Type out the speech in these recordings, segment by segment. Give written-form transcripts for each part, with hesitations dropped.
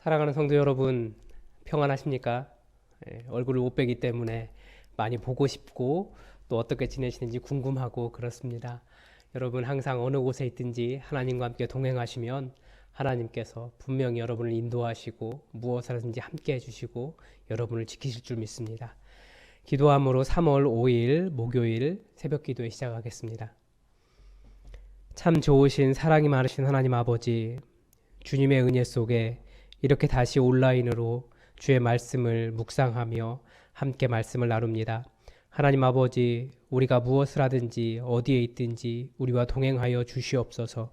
사랑하는 성도 여러분, 평안하십니까? 얼굴을 못 뵈기 때문에 많이 보고 싶고 또 어떻게 지내시는지 궁금하고 그렇습니다. 여러분 항상 어느 곳에 있든지 하나님과 함께 동행하시면 하나님께서 분명히 여러분을 인도하시고 무엇을 하든지 함께 해주시고 여러분을 지키실 줄 믿습니다. 기도함으로 3월 5일 목요일 새벽 기도에 시작하겠습니다. 참 좋으신 사랑이 많으신 하나님 아버지, 주님의 은혜 속에 이렇게 다시 온라인으로 주의 말씀을 묵상하며 함께 말씀을 나눕니다. 하나님 아버지, 우리가 무엇을 하든지 어디에 있든지 우리와 동행하여 주시옵소서.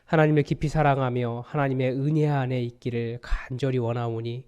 하나님을 깊이 사랑하며 하나님의 은혜 안에 있기를 간절히 원하오니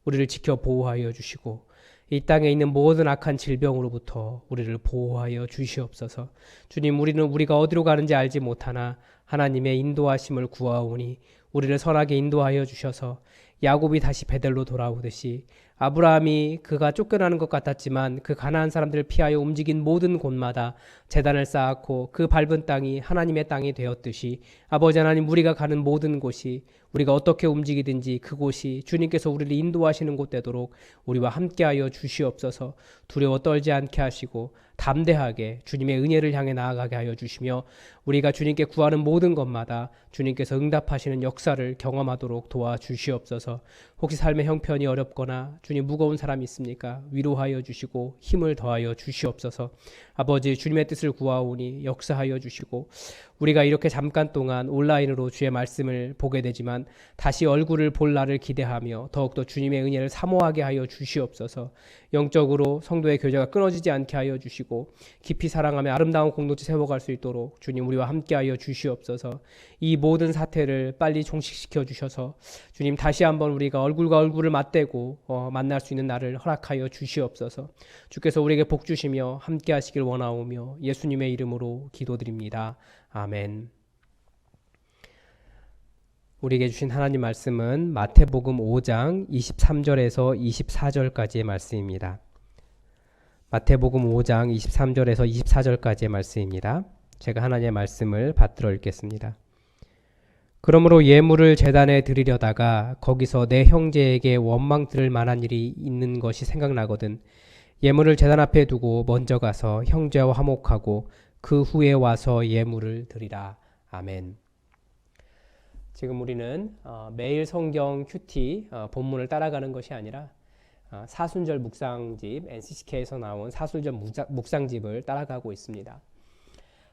우리를 지켜 보호하여 주시고 이 땅에 있는 모든 악한 질병으로부터 우리를 보호하여 주시옵소서. 주님, 우리는 우리가 어디로 가는지 알지 못하나 하나님의 인도하심을 구하오니 우리를 선하게 인도하여 주셔서 야곱이 다시 베델로 돌아오듯이 아브라함이 그가 쫓겨나는 것 같았지만 그 가나안 사람들을 피하여 움직인 모든 곳마다 제단을 쌓았고 그 밟은 땅이 하나님의 땅이 되었듯이 아버지 하나님, 우리가 가는 모든 곳이 우리가 어떻게 움직이든지 그곳이 주님께서 우리를 인도하시는 곳 되도록 우리와 함께하여 주시옵소서. 두려워 떨지 않게 하시고 담대하게 주님의 은혜를 향해 나아가게 하여 주시며 우리가 주님께 구하는 모든 것마다 주님께서 응답하시는 역사를 경험하도록 도와주시옵소서. 혹시 삶의 형편이 어렵거나 주님 무거운 사람이 있습니까? 위로하여 주시고 힘을 더하여 주시옵소서. 아버지, 주님의 뜻을 구하오니 역사하여 주시고 우리가 이렇게 잠깐 동안 온라인으로 주의 말씀을 보게 되지만 다시 얼굴을 볼 날을 기대하며 더욱더 주님의 은혜를 사모하게 하여 주시옵소서. 영적으로 성도의 교제가 끊어지지 않게 하여 주시고 깊이 사랑하며 아름다운 공동체 세워갈 수 있도록 주님 우리와 함께 하여 주시옵소서. 이 모든 사태를 빨리 종식시켜 주셔서 주님 다시 한번 우리가 얼굴과 얼굴을 맞대고 만날 수 있는 날을 허락하여 주시옵소서. 주께서 우리에게 복 주시며 함께 하시길 원하오며 예수님의 이름으로 기도드립니다. 아멘. 우리에게 주신 하나님 말씀은 마태복음 5장 23절에서 24절까지의 말씀입니다. 마태복음 5장 23절에서 24절까지의 말씀입니다. 제가 하나님의 말씀을 받들어 읽겠습니다. 그러므로 예물을 제단에 드리려다가 거기서 내 형제에게 원망 들을 만한 일이 있는 것이 생각나거든 예물을 제단 앞에 두고 먼저 가서 형제와 화목하고 그 후에 와서 예물을 드리라. 아멘. 지금 우리는 매일 성경 큐티 본문을 따라가는 것이 아니라 사순절 묵상집 NCCK에서 나온 사순절 묵상집을 따라가고 있습니다.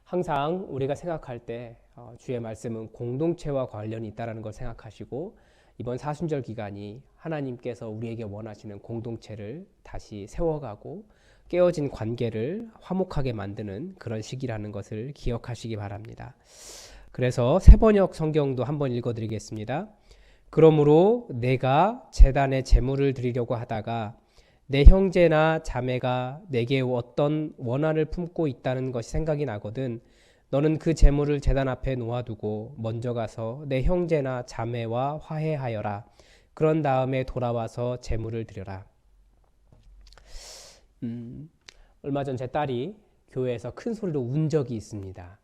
항상 우리가 생각할 때 주의 말씀은 공동체와 관련이 있다는 걸 생각하시고 이번 사순절 기간이 하나님께서 우리에게 원하시는 공동체를 다시 세워가고 깨어진 관계를 화목하게 만드는 그런 시기라는 것을 기억하시기 바랍니다. 그래서 세번역 성경도 한번 읽어드리겠습니다. 그러므로 내가 제단에 제물을 드리려고 하다가 내 형제나 자매가 내게 어떤 원한을 품고 있다는 것이 생각이 나거든 너는 그 제물을 제단 앞에 놓아두고 먼저 가서 내 형제나 자매와 화해하여라. 그런 다음에 돌아와서 제물을 드려라. 얼마 전 제 딸이 교회에서 큰 소리로 운 적이 있습니다.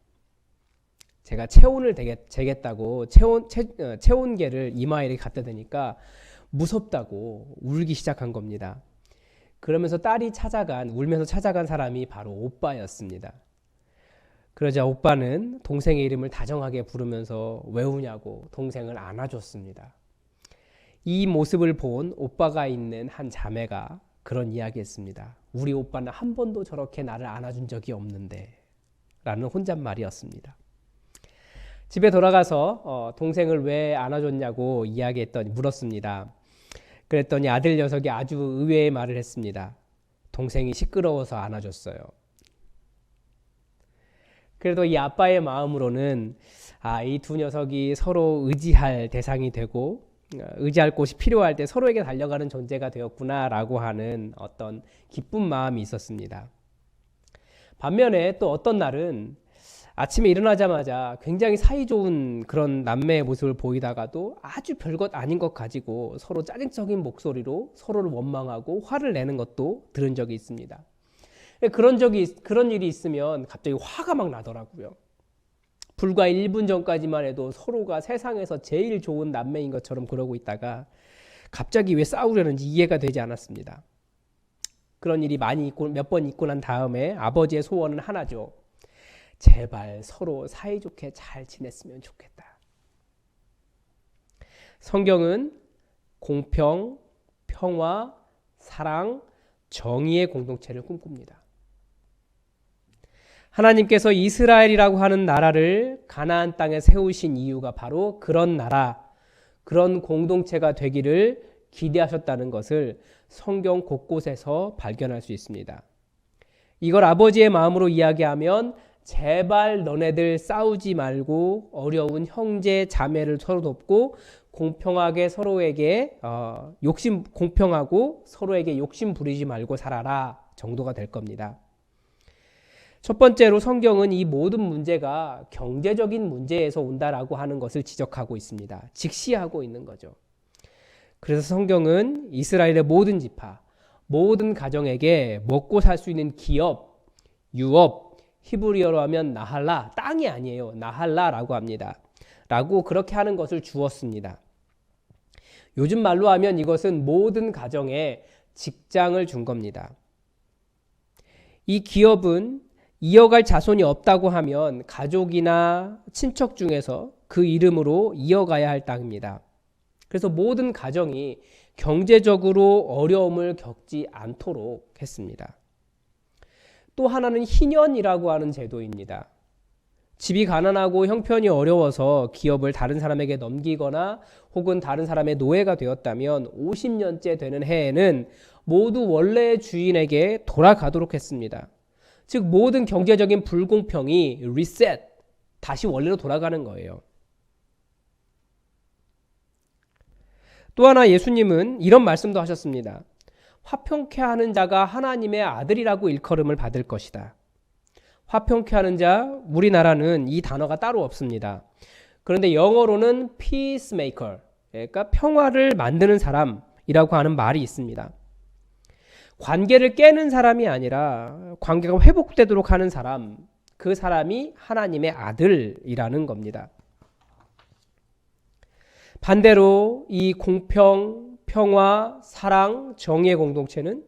제가 체온을 재겠다고 체온계를 이마에 이렇게 갖다 대니까 무섭다고 울기 시작한 겁니다. 그러면서 딸이 울면서 찾아간 사람이 바로 오빠였습니다. 그러자 오빠는 동생의 이름을 다정하게 부르면서 왜 우냐고 동생을 안아줬습니다. 이 모습을 본 오빠가 있는 한 자매가 그런 이야기했습니다. 우리 오빠는 한 번도 저렇게 나를 안아준 적이 없는데 라는 혼잣말이었습니다. 집에 돌아가서 동생을 왜 안아줬냐고 물었습니다. 그랬더니 아들 녀석이 아주 의외의 말을 했습니다. 동생이 시끄러워서 안아줬어요. 그래도 이 아빠의 마음으로는 이 두 녀석이 서로 의지할 대상이 되고 의지할 곳이 필요할 때 서로에게 달려가는 존재가 되었구나라고 하는 어떤 기쁜 마음이 있었습니다. 반면에 또 어떤 날은 아침에 일어나자마자 굉장히 사이좋은 그런 남매의 모습을 보이다가도 아주 별것 아닌 것 가지고 서로 짜증적인 목소리로 서로를 원망하고 화를 내는 것도 들은 적이 있습니다. 그런 일이 있으면 갑자기 화가 막 나더라고요. 불과 1분 전까지만 해도 서로가 세상에서 제일 좋은 남매인 것처럼 그러고 있다가 갑자기 왜 싸우려는지 이해가 되지 않았습니다. 그런 일이 몇 번 있고 난 다음에 아버지의 소원은 하나죠. 제발 서로 사이좋게 잘 지냈으면 좋겠다. 성경은 공평, 평화, 사랑, 정의의 공동체를 꿈꿉니다. 하나님께서 이스라엘이라고 하는 나라를 가나안 땅에 세우신 이유가 바로 그런 나라, 그런 공동체가 되기를 기대하셨다는 것을 성경 곳곳에서 발견할 수 있습니다. 이걸 아버지의 마음으로 이야기하면 제발 너네들 싸우지 말고 어려운 형제 자매를 서로 돕고 공평하게 서로에게 공평하고 서로에게 욕심 부리지 말고 살아라 정도가 될 겁니다. 첫 번째로 성경은 이 모든 문제가 경제적인 문제에서 온다라고 하는 것을 지적하고 있습니다. 직시하고 있는 거죠. 그래서 성경은 이스라엘의 모든 지파, 모든 가정에게 먹고 살 수 있는 기업, 유업, 히브리어로 하면 나할라, 땅이 아니에요. 나할라라고 합니다. 라고 그렇게 하는 것을 주었습니다. 요즘 말로 하면 이것은 모든 가정에 직장을 준 겁니다. 이 기업은 이어갈 자손이 없다고 하면 가족이나 친척 중에서 그 이름으로 이어가야 할 땅입니다. 그래서 모든 가정이 경제적으로 어려움을 겪지 않도록 했습니다. 또 하나는 희년이라고 하는 제도입니다. 집이 가난하고 형편이 어려워서 기업을 다른 사람에게 넘기거나 혹은 다른 사람의 노예가 되었다면 50년째 되는 해에는 모두 원래의 주인에게 돌아가도록 했습니다. 즉 모든 경제적인 불공평이 리셋, 다시 원래로 돌아가는 거예요. 또 하나 예수님은 이런 말씀도 하셨습니다. 화평케 하는 자가 하나님의 아들이라고 일컬음을 받을 것이다. 화평케 하는 자, 우리나라는 이 단어가 따로 없습니다. 그런데 영어로는 peacemaker, 그러니까 평화를 만드는 사람이라고 하는 말이 있습니다. 관계를 깨는 사람이 아니라 관계가 회복되도록 하는 사람, 그 사람이 하나님의 아들이라는 겁니다. 반대로 이 공평, 평화, 사랑, 정의의 공동체는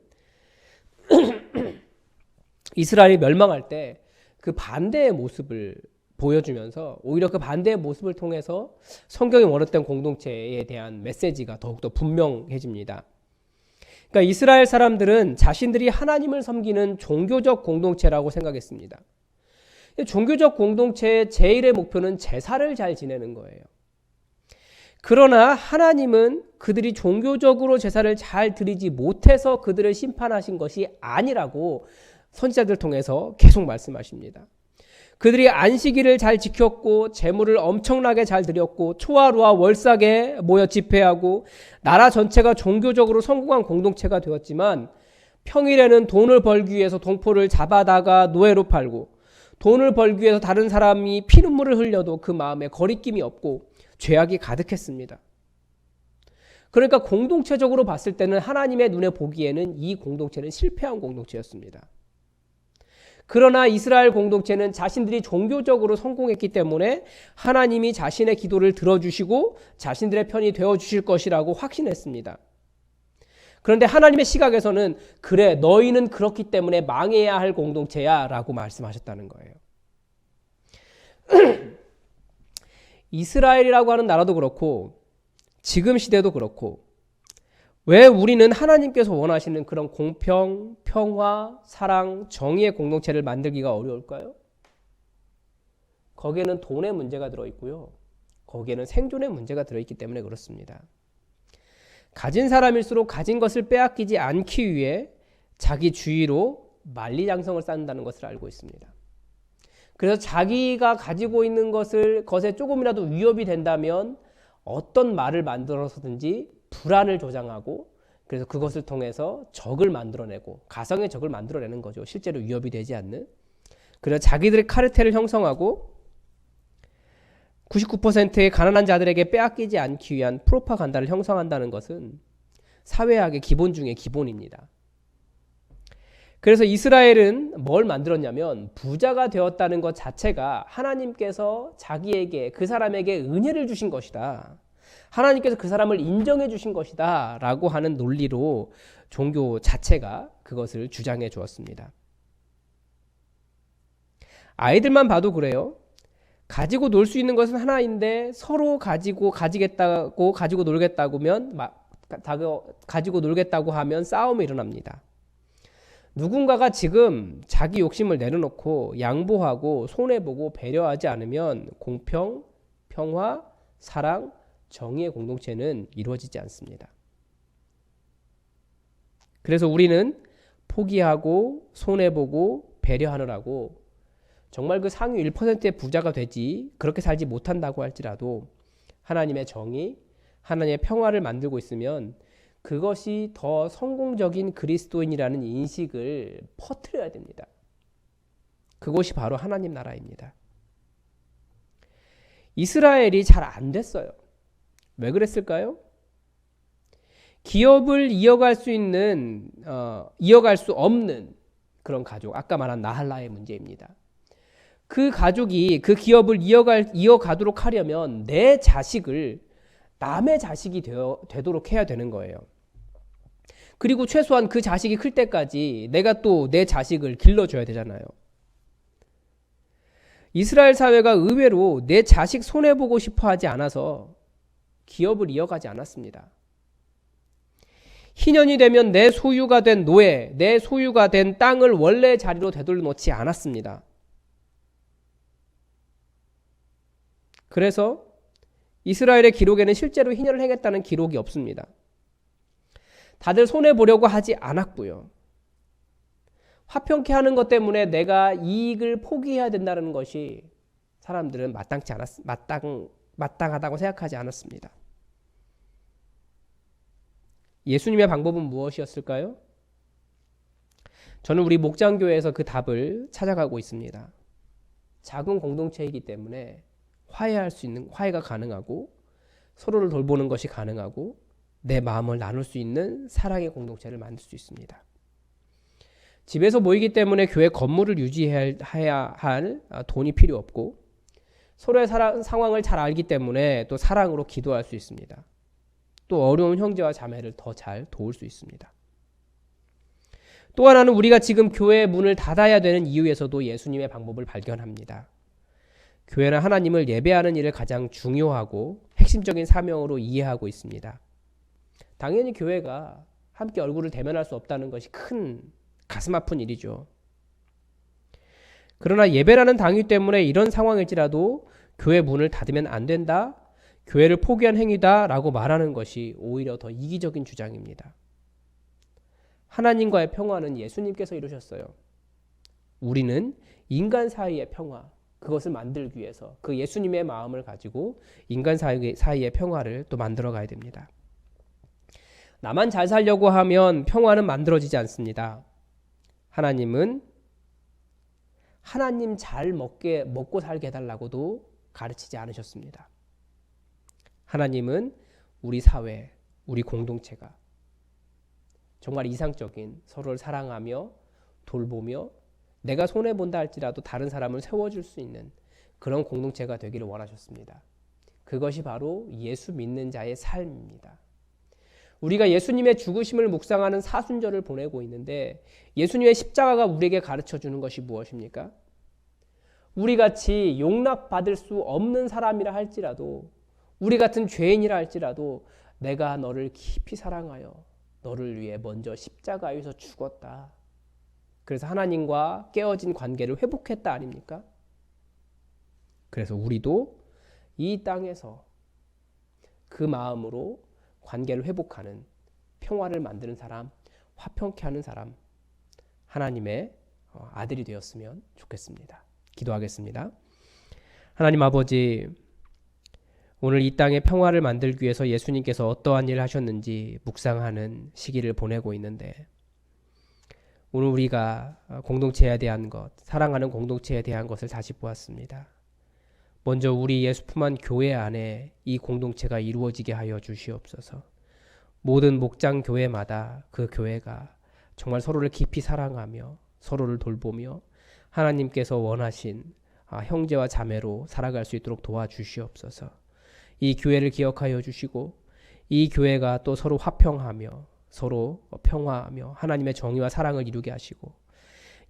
이스라엘이 멸망할 때 그 반대의 모습을 보여주면서 오히려 그 반대의 모습을 통해서 성경이 원했던 공동체에 대한 메시지가 더욱더 분명해집니다. 그러니까 이스라엘 사람들은 자신들이 하나님을 섬기는 종교적 공동체라고 생각했습니다. 종교적 공동체의 제일의 목표는 제사를 잘 지내는 거예요. 그러나 하나님은 그들이 종교적으로 제사를 잘 드리지 못해서 그들을 심판하신 것이 아니라고 선지자들 통해서 계속 말씀하십니다. 그들이 안식일을 잘 지켰고 제물을 엄청나게 잘 드렸고 초하루와 월삭에 모여 집회하고 나라 전체가 종교적으로 성공한 공동체가 되었지만 평일에는 돈을 벌기 위해서 동포를 잡아다가 노예로 팔고 돈을 벌기 위해서 다른 사람이 피눈물을 흘려도 그 마음에 거리낌이 없고 죄악이 가득했습니다. 그러니까 공동체적으로 봤을 때는 하나님의 눈에 보기에는 이 공동체는 실패한 공동체였습니다. 그러나 이스라엘 공동체는 자신들이 종교적으로 성공했기 때문에 하나님이 자신의 기도를 들어주시고 자신들의 편이 되어주실 것이라고 확신했습니다. 그런데 하나님의 시각에서는 그래, 너희는 그렇기 때문에 망해야 할 공동체야 라고 말씀하셨다는 거예요. 이스라엘이라고 하는 나라도 그렇고 지금 시대도 그렇고 왜 우리는 하나님께서 원하시는 그런 공평, 평화, 사랑, 정의의 공동체를 만들기가 어려울까요? 거기에는 돈의 문제가 들어있고요. 거기에는 생존의 문제가 들어있기 때문에 그렇습니다. 가진 사람일수록 가진 것을 빼앗기지 않기 위해 자기 주위로 만리장성을 쌓는다는 것을 알고 있습니다. 그래서 자기가 가지고 있는 것에 조금이라도 위협이 된다면 어떤 말을 만들어서든지 불안을 조장하고 그래서 그것을 통해서 적을 만들어내고 가상의 적을 만들어내는 거죠. 실제로 위협이 되지 않는. 그래서 자기들의 카르텔을 형성하고 99%의 가난한 자들에게 빼앗기지 않기 위한 프로파간다를 형성한다는 것은 사회학의 기본 중의 기본입니다. 그래서 이스라엘은 뭘 만들었냐면 부자가 되었다는 것 자체가 하나님께서 자기에게 그 사람에게 은혜를 주신 것이다. 하나님께서 그 사람을 인정해 주신 것이다 라고 하는 논리로 종교 자체가 그것을 주장해 주었습니다. 아이들만 봐도 그래요. 가지고 놀 수 있는 것은 하나인데 서로 가지고 놀겠다고 하면 싸움이 일어납니다. 누군가가 지금 자기 욕심을 내려놓고 양보하고 손해보고 배려하지 않으면 공평, 평화, 사랑, 정의의 공동체는 이루어지지 않습니다. 그래서 우리는 포기하고 손해보고 배려하느라고 정말 그 상위 1%의 부자가 되지 그렇게 살지 못한다고 할지라도 하나님의 정의, 하나님의 평화를 만들고 있으면 그것이 더 성공적인 그리스도인이라는 인식을 퍼뜨려야 됩니다. 그것이 바로 하나님 나라입니다. 이스라엘이 잘 안 됐어요. 왜 그랬을까요? 기업을 이어갈 수 없는 그런 가족, 아까 말한 나할라의 문제입니다. 그 가족이 그 기업을 이어가도록 하려면 내 자식을 남의 자식이 되도록 해야 되는 거예요. 그리고 최소한 그 자식이 클 때까지 내가 또 내 자식을 길러줘야 되잖아요. 이스라엘 사회가 의외로 내 자식 손해보고 싶어 하지 않아서 기업을 이어가지 않았습니다. 희년이 되면 내 소유가 된 노예, 내 소유가 된 땅을 원래 자리로 되돌려놓지 않았습니다. 그래서 이스라엘의 기록에는 실제로 희년을 행했다는 기록이 없습니다. 다들 손해보려고 하지 않았고요. 화평케 하는 것 때문에 내가 이익을 포기해야 된다는 것이 사람들은 마땅하다고 생각하지 않았습니다. 예수님의 방법은 무엇이었을까요? 저는 우리 목장교회에서 그 답을 찾아가고 있습니다. 작은 공동체이기 때문에 화해가 가능하고 서로를 돌보는 것이 가능하고 내 마음을 나눌 수 있는 사랑의 공동체를 만들 수 있습니다. 집에서 모이기 때문에 교회 건물을 유지해야 할 돈이 필요 없고 서로의 상황을 잘 알기 때문에 또 사랑으로 기도할 수 있습니다. 또 어려운 형제와 자매를 더 잘 도울 수 있습니다. 또 하나는 우리가 지금 교회의 문을 닫아야 되는 이유에서도 예수님의 방법을 발견합니다. 교회는 하나님을 예배하는 일을 가장 중요하고 핵심적인 사명으로 이해하고 있습니다. 당연히 교회가 함께 얼굴을 대면할 수 없다는 것이 큰 가슴 아픈 일이죠. 그러나 예배라는 당위 때문에 이런 상황일지라도 교회 문을 닫으면 안 된다, 교회를 포기한 행위다 라고 말하는 것이 오히려 더 이기적인 주장입니다. 하나님과의 평화는 예수님께서 이루셨어요. 우리는 인간 사이의 평화, 그것을 만들기 위해서 그 예수님의 마음을 가지고 인간 사이의 평화를 또 만들어 가야 됩니다. 나만 잘 살려고 하면 평화는 만들어지지 않습니다. 하나님은 하나님 잘 먹고 살게 해달라고도 가르치지 않으셨습니다. 하나님은 우리 사회, 우리 공동체가 정말 이상적인 서로를 사랑하며 돌보며 내가 손해본다 할지라도 다른 사람을 세워줄 수 있는 그런 공동체가 되기를 원하셨습니다. 그것이 바로 예수 믿는 자의 삶입니다. 우리가 예수님의 죽으심을 묵상하는 사순절을 보내고 있는데 예수님의 십자가가 우리에게 가르쳐주는 것이 무엇입니까? 우리같이 용납받을 수 없는 사람이라 할지라도 우리 같은 죄인이라 할지라도 내가 너를 깊이 사랑하여 너를 위해 먼저 십자가에서 죽었다. 그래서 하나님과 깨어진 관계를 회복했다 아닙니까? 그래서 우리도 이 땅에서 그 마음으로 관계를 회복하는 평화를 만드는 사람, 화평케 하는 사람, 하나님의 아들이 되었으면 좋겠습니다. 기도하겠습니다. 하나님 아버지, 오늘 이 땅에 평화를 만들기 위해서 예수님께서 어떠한 일을 하셨는지 묵상하는 시기를 보내고 있는데 오늘 우리가 공동체에 대한 것, 사랑하는 공동체에 대한 것을 다시 보았습니다. 먼저 우리 예수 품한 교회 안에 이 공동체가 이루어지게 하여 주시옵소서. 모든 목장 교회마다 그 교회가 정말 서로를 깊이 사랑하며 서로를 돌보며 하나님께서 원하신 형제와 자매로 살아갈 수 있도록 도와주시옵소서. 이 교회를 기억하여 주시고 이 교회가 또 서로 화평하며 서로 평화하며 하나님의 정의와 사랑을 이루게 하시고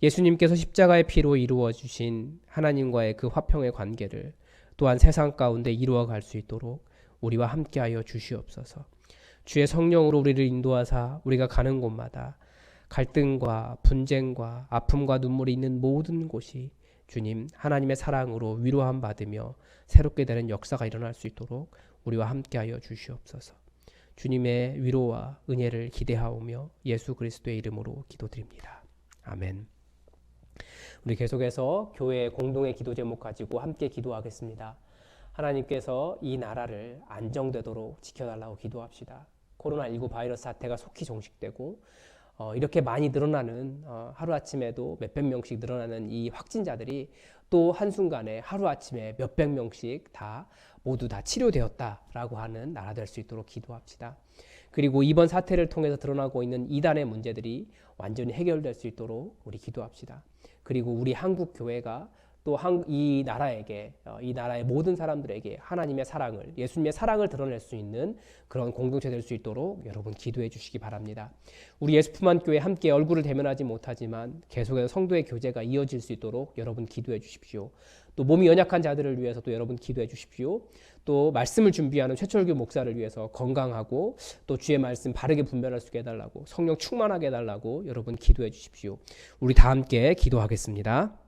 예수님께서 십자가의 피로 이루어 주신 하나님과의 그 화평의 관계를 또한 세상 가운데 이루어 갈 수 있도록 우리와 함께하여 주시옵소서. 주의 성령으로 우리를 인도하사 우리가 가는 곳마다 갈등과 분쟁과 아픔과 눈물이 있는 모든 곳이 주님 하나님의 사랑으로 위로함 받으며 새롭게 되는 역사가 일어날 수 있도록 우리와 함께하여 주시옵소서. 주님의 위로와 은혜를 기대하오며 예수 그리스도의 이름으로 기도드립니다. 아멘. 우리 계속해서 교회 공동의 기도 제목 가지고 함께 기도하겠습니다. 하나님께서 이 나라를 안정되도록 지켜달라고 기도합시다. 코로나19 바이러스 사태가 속히 종식되고 이렇게 많이 늘어나는 하루아침에도 몇백 명씩 늘어나는 이 확진자들이 또 한순간에 하루아침에 몇백 명씩 모두 다 치료되었다라고 하는 나라 될 수 있도록 기도합시다. 그리고 이번 사태를 통해서 드러나고 있는 이단의 문제들이 완전히 해결될 수 있도록 우리 기도합시다. 그리고 우리 한국 교회가 또 이 나라에게 이 나라의 모든 사람들에게 하나님의 사랑을 예수님의 사랑을 드러낼 수 있는 그런 공동체 될 수 있도록 여러분 기도해 주시기 바랍니다. 우리 예수품한 교회 함께 얼굴을 대면하지 못하지만 계속해서 성도의 교제가 이어질 수 있도록 여러분 기도해 주십시오. 또 몸이 연약한 자들을 위해서 또 여러분 기도해 주십시오. 또 말씀을 준비하는 최철규 목사를 위해서 건강하고 또 주의 말씀 바르게 분별할 수 있게 해달라고 성령 충만하게 해달라고 여러분 기도해 주십시오. 우리 다 함께 기도하겠습니다.